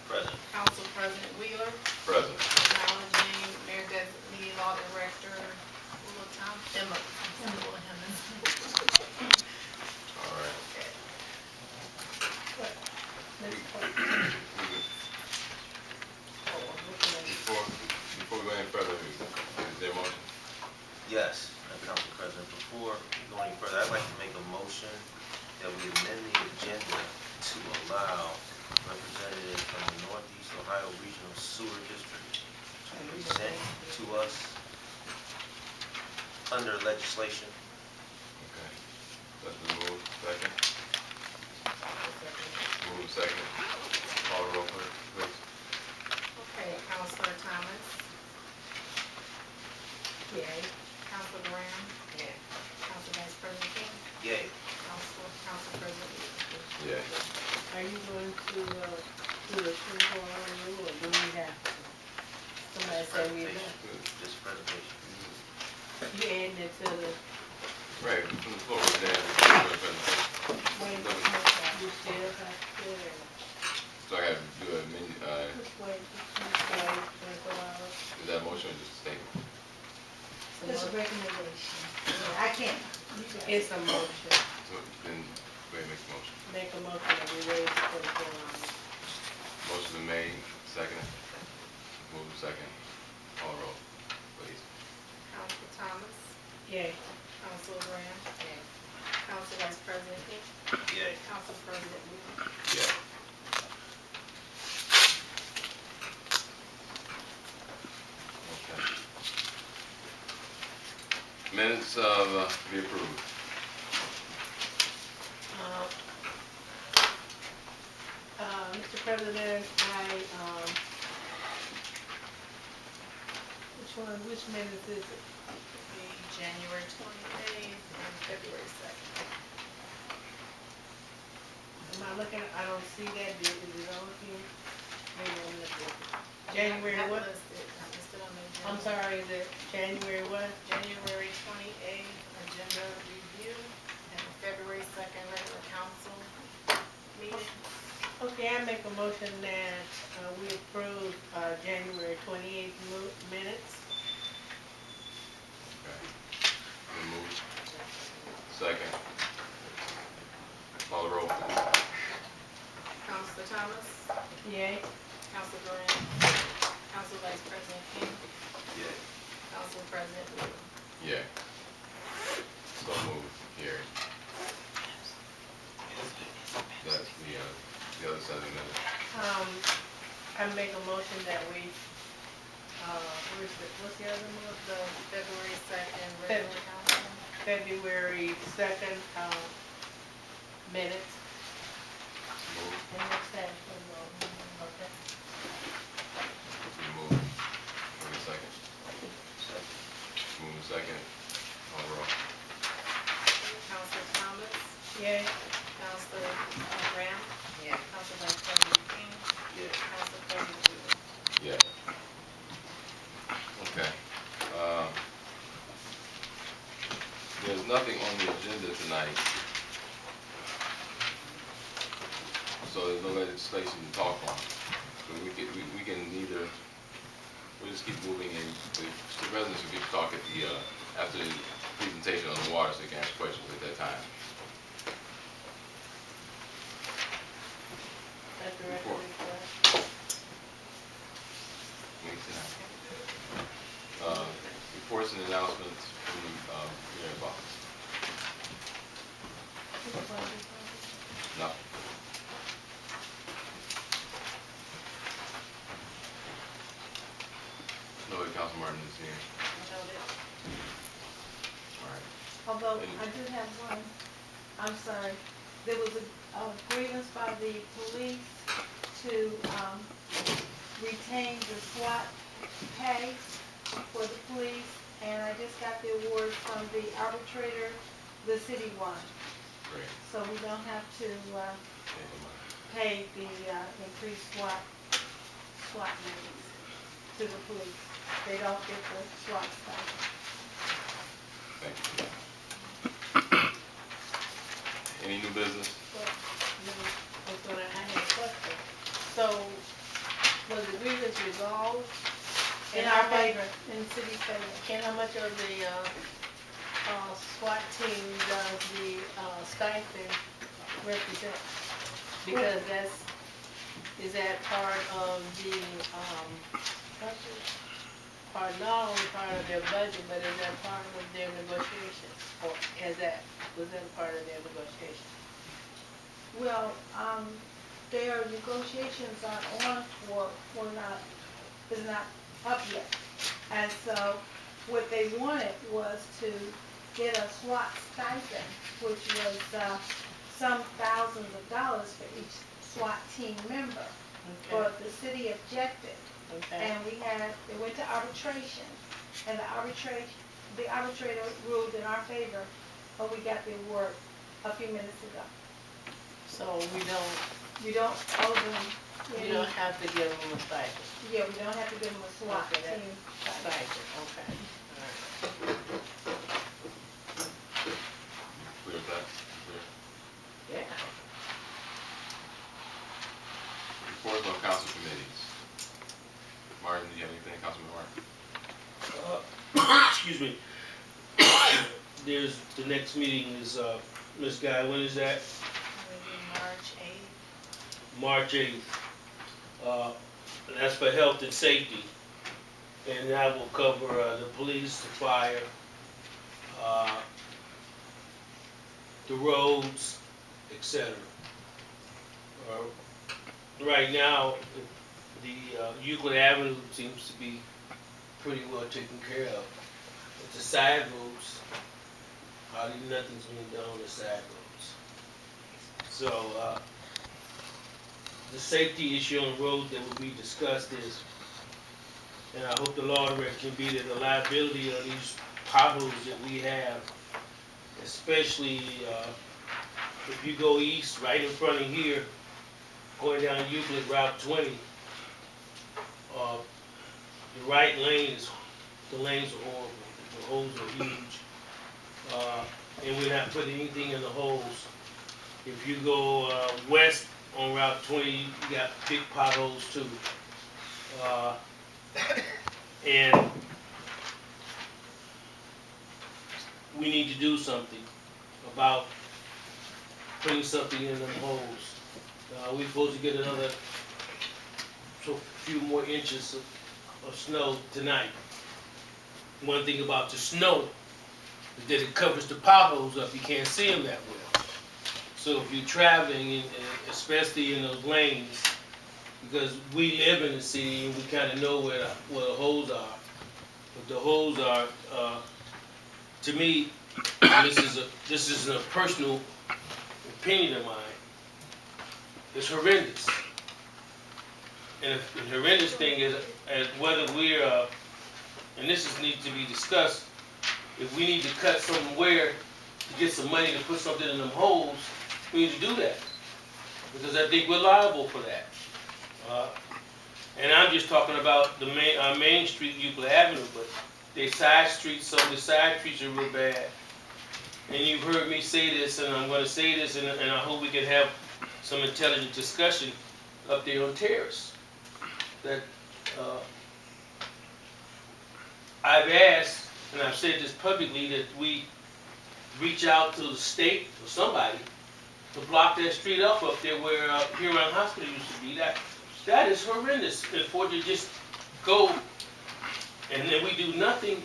Present. Council President Wheeler. Present. Acknowledging Mayor Designee Law Director Emma. All right. Before we go any further, is there a motion? Yes, Council President. Before going further, I'd like to make a motion that we amend the agenda to allow representatives from the Northeast Ohio Regional Sewer District to present to us under legislation. Okay. That's been moved. Second. Move second. Call the roll, please. Okay, Councilor Thomas. Yay. Councilor Graham. Yeah. Council Vice President King. Yay. Council President Wheeler. Yeah. Are you going to do the 24-hour rule, or do we have to? Somebody say we have. Just presentation. You adding it to the, Right, from the floor, there. wait, you still have to, So I gotta do a menu, just wait, 24 hours. is that a motion or just a statement? It's a recommendation. Yeah, I can't. It's a motion. So then, wait, make the motion. Make a motion that we wait for the 4 hours. Motion been made, second. Move second. Call the roll, please. Council Thomas. Yay. Councilor Graham. Yeah. Council Vice President King. Yay. Council President Wheeler. Yeah. Okay. Minutes be approved. Mr. President, which minutes is it? The January 28th and February 2nd. Am I looking, I don't see that, is it on here? Maybe I'm looking. January Not what? listed. Not listed on the agenda. I'm sorry, is it January what? January 28th agenda review and February 2nd regular council meeting. Okay, I make a motion that we approve January 28th minutes. Okay. Been moved. Second. Call the roll, please. Councilor Thomas. Yay. Council Graham. Council Vice President King. Yay. Council President Wheeler. Yeah. So moved. Here. That's the other side of the minute. I make a motion that we, what's the other one? The February 2nd regular council. February 2nd minutes. Move. And what's that? Okay. Move. Wait a second. Second. Move second. Call the roll. Councilor Thomas. Yay. Councilor Graham. Yeah. Council Vice President King. Yay. Council President Wheeler. Yeah. Okay. There's nothing on the agenda tonight. So there's no legislation to talk on. So we can either, we'll just keep moving and the residents will get to talk at the, after the presentation on the water, so they can ask questions at that time. That's the record Report. request. Reports and announcements from the mayor's office. No. No, Council Martin is here. All right. Although I do have one, I'm sorry, there was a grievance by the police to retain the SWAT pay for the police, and I just got the award from the arbitrator, the city won. Great. So we don't have to Okay, come on. pay the increased SWAT monies to the police. They don't get the SWAT stuff. Thank you. Any new business? I had a question. So was the grievance resolved? In And our how much- favor, in the city's favor. And how much of the, SWAT team does the, stipend represent? Because is that part of the, budget? Not only part of their budget, but is that part of their negotiations? Or was that part of their negotiations? Well, their negotiations are on is not up yet. And so what they wanted was to get a SWAT stipend, which was, some thousands of dollars for each SWAT team member. Okay, But the city objected, okay, and it went to arbitration, and the arbitrator ruled in our favor, but we got the award a few minutes ago. so we don't, You don't owe them we any, don't have to give them a stipend? yeah, we don't have to give them a SWAT Okay, that- team. Stipend, okay, all right. Clear with that? Clear? Yeah. Reports on council committees. Martin, do you have anything, Councilman Martin? Excuse me. There's, the next meeting is, Ms. Guy, when is that? Maybe March 8th. March 8th. That's for health and safety. And that will cover, the police, the fire, the roads, etc. Right now, the Euclid Avenue seems to be pretty well taken care of. But the side roads, hardly nothing's being done on the side roads. So, the safety issue on the road that will be discussed is, and I hope the law direction be that the liability of these potholes that we have, especially if you go east, right in front of here, going down Euclid Route 20, the right lane the lanes are horrible. The holes are huge. And we're not putting anything in the holes. If you go west on Route 20, you got big potholes too. And we need to do something about putting something in them holes. We're supposed to get another few more inches of snow tonight. One thing about the snow is that it covers the potholes up. You can't see them that well. So if you're traveling, and especially in those lanes, because we live in the city and we kind of know where the holes are. But the holes are, to me, and this is a personal opinion of mine, it's horrendous. And the horrendous thing is whether we're, and needs to be discussed, if we need to cut somewhere to get some money to put something in them holes, we need to do that. Because I think we're liable for that. And I'm just talking about the main street, Euclid Avenue, but the side streets, some of the side streets are real bad. And you've heard me say this, and I'm going to say this, and I hope we can have some intelligent discussion up there on Terrace. That I've asked, and I've said this publicly, that we reach out to the state or somebody to block that street up there where Huron Hospital used to be. That is horrendous. And for it to just go and then we do nothing,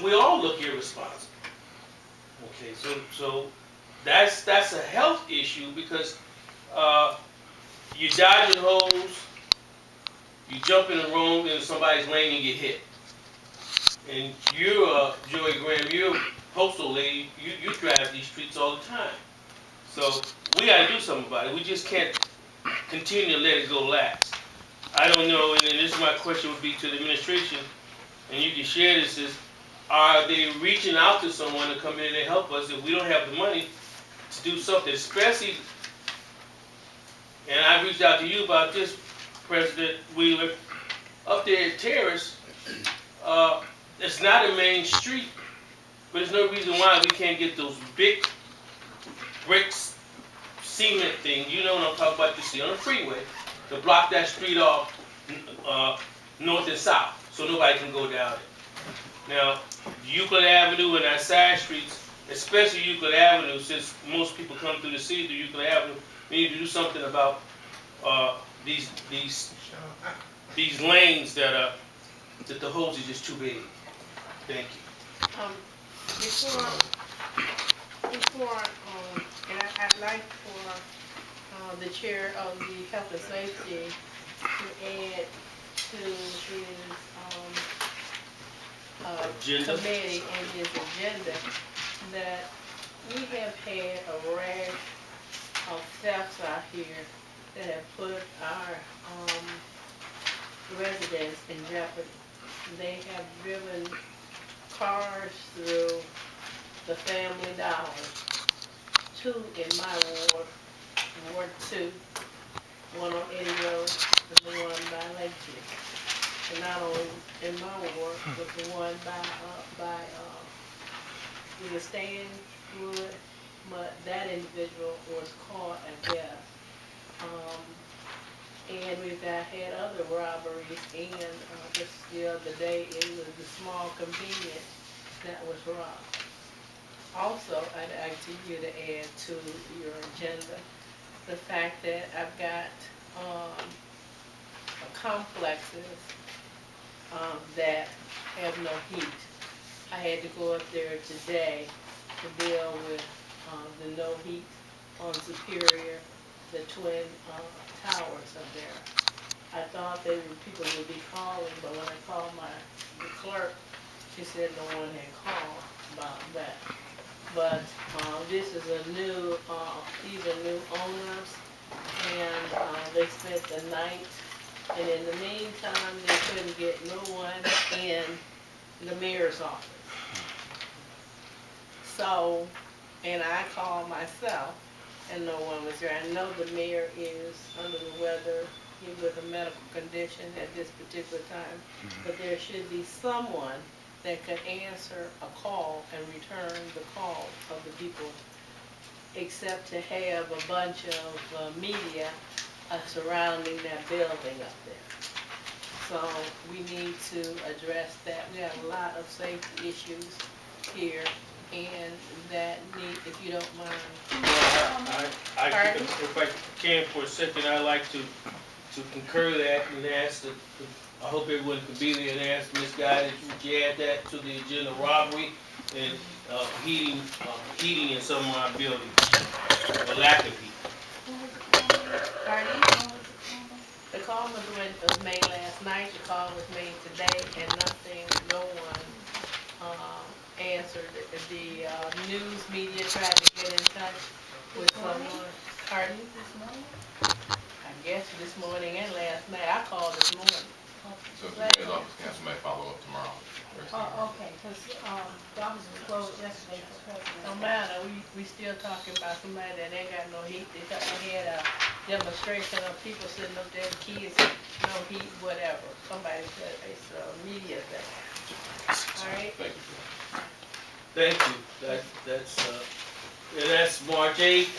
we all look irresponsible. Okay, so that's a health issue because you dodge in holes, you jump in the room in somebody's lane and get hit. And you're Joey Graham, you're a postal lady, you drive these streets all the time. So we gotta do something about it. We just can't continue to let it go lax. I don't know, and then this is my question would be to the administration, and you can share this, is are they reaching out to someone to come in and help us if we don't have the money to do something, especially, and I reached out to you about this, President Wheeler, up there at Terrace, it's not a main street, but there's no reason why we can't get those big bricks, cement thing, you know what I'm talking about, you see on the freeway, to block that street off north and south, so nobody can go down it. Now, Euclid Avenue and our side streets, especially Euclid Avenue, since most people come through the city through Euclid Avenue, we need to do something about these lanes that the hose is just too big. Thank you. Before, and I'd like for the chair of the health and safety to add to his Agenda. committee and his agenda that we have had a rash of thefts out here that have put our residents in jeopardy. They have driven cars through the Family Dollar, 2 in my ward, Ward 2, one on Eddie Road, and the one by Lakeview. And not only in my ward, but the one by the Stanwood, but that individual was caught, I guess. And we've had other robberies, and just the other day, it was the small convenience that was robbed. Also, I'd like you to add to your agenda the fact that I've got complexes that have no heat. I had to go up there today to deal with the no heat on Superior, the twin towers up there. I thought people would be calling, but when I called the clerk, she said no one had called about that. But this is these are new owners, and they spent the night, and in the meantime, they couldn't get no one in the mayor's office. So, and I called myself, and no one was there. I know the mayor is under the weather, he's with a medical condition at this particular time, but there should be someone that could answer a call and return the call of the people, except to have a bunch of media surrounding that building up there. So we need to address that. We have a lot of safety issues here, and that need, if you don't mind. Well, if I can for a second, I'd like to concur that and ask I hope everyone can be there and ask Ms. Guy that you add that to the agenda, robbery and heating in some of our buildings, or lack of heat. The call was made last night, the call was made today, and no one answered. The news media tried to get in touch with someone. Pardon? I guess this morning and last night. I called this morning. So if the mayor's office council may follow up tomorrow. Oh, okay, because the office was closed yesterday for president. No matter, we still talking about somebody that ain't got no heat. They had a demonstration of people sitting up there, kids, no heat, whatever. Somebody said it's a media thing. All right? Thank you. Thank you. That's March 8th.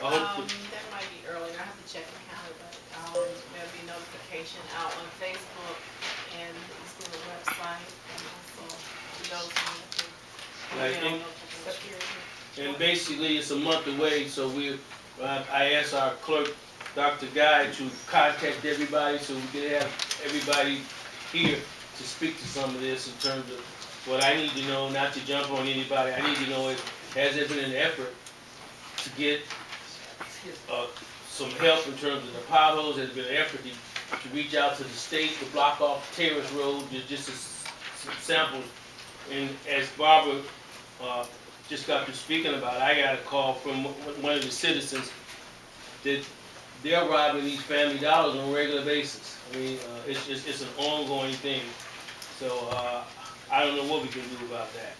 I hope That might be earlier, I have to check the calendar, but there'll be notification out on Facebook and the school website, and also those who I think, and basically it's a month away, so I asked our clerk, Dr. Guy, to contact everybody so we can have everybody here to speak to some of this in terms of what I need to know, not to jump on anybody. I need to know has there been an effort to get some help in terms of the potholes? There's been an effort to reach out to the state to block off Terrace Road, just some samples. And as Barbara just got to speaking about, I got a call from one of the citizens that they're robbing these Family Dollars on a regular basis. I mean, it's an ongoing thing. So I don't know what we can do about that.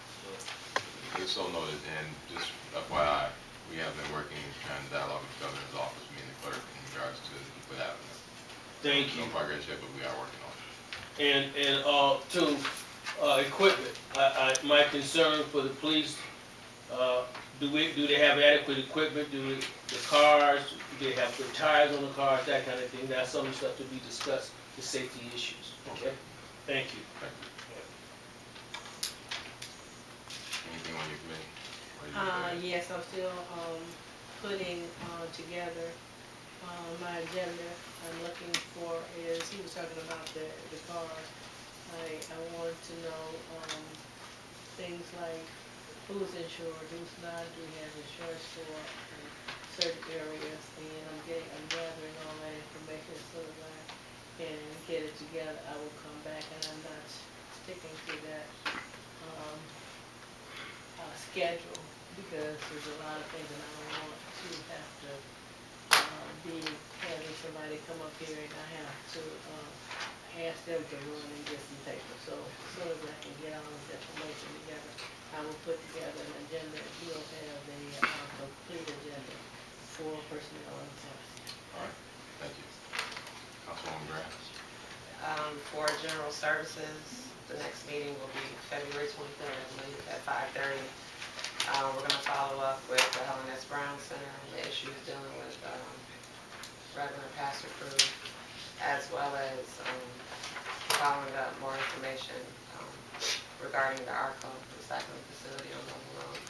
It's so noted, and just FYI, we have been working, trying to dialogue with the governor's office, me and the clerk, in regards to what happened. Thank you. No progress yet, but we are working on it. And to equipment, my concern for the police, do they have adequate equipment? Do the cars, do they have good tires on the cars, that kind of thing? That's some stuff to be discussed the safety issues, okay? Thank you. Anything on your committee? Or you- Yes, I'm still, putting, together, my agenda. I'm looking for he was talking about the cars. I wanted to know, things like who's insured, who's not, do we have insurance for certain areas, and I'm gathering all that information so that I can get it together. I will come back, and I'm not sticking to that, schedule, because there's a lot of things that I don't want to have to, be having somebody come up here and I have to, ask them to run and get some paper. So as soon as I can get all this information together, I will put together an agenda, and we'll have a, complete agenda for personnel and policy. All right, thank you. Councilwoman Graham? For general services, the next meeting will be February 23rd, I believe, at 5:30. We're going to follow up with the Helen S. Brown Center and the issues dealing with regular pastor crew, as well as following up more information regarding the ARCO recycling facility on Noble Road.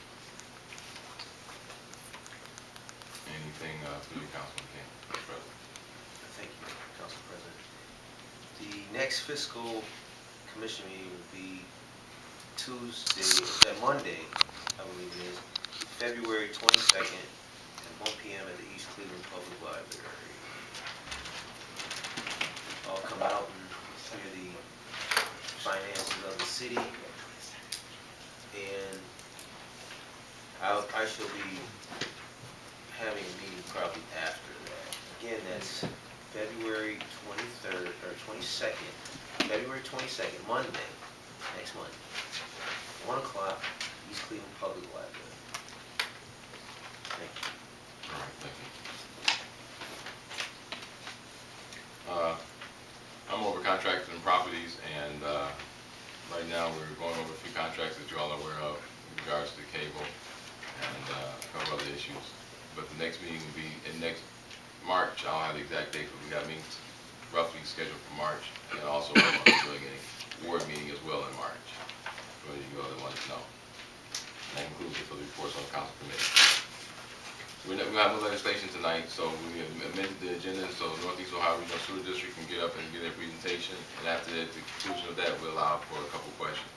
Anything for you, Councilman King? President? Thank you, Council President. The next fiscal commission meeting will be Monday, I believe it is, February 22nd at 1 p.m. at the East Cleveland Public Library. I'll come out and hear the finances of the city, and I shall be having a meeting probably after that. Again, that's February 23rd, or 22nd, February 22nd, Monday, next Monday, 1 o'clock, East Cleveland Public Library. Thank you. All right, thank you. I'm over contracts and properties, and right now we're going over a few contracts that you all are aware of in regards to cable and a couple other issues. But the next meeting will be in next March. I don't have the exact date, but we got meetings roughly scheduled for March, and also we're doing a ward meeting as well in March. For you all that want to know. And that includes it for the reports on the council committee. We have no legislation tonight, so we have amended the agenda so Northeast Ohio Regional Sewer District can get up and get their presentation. And after the conclusion of that, we'll allow for a couple questions.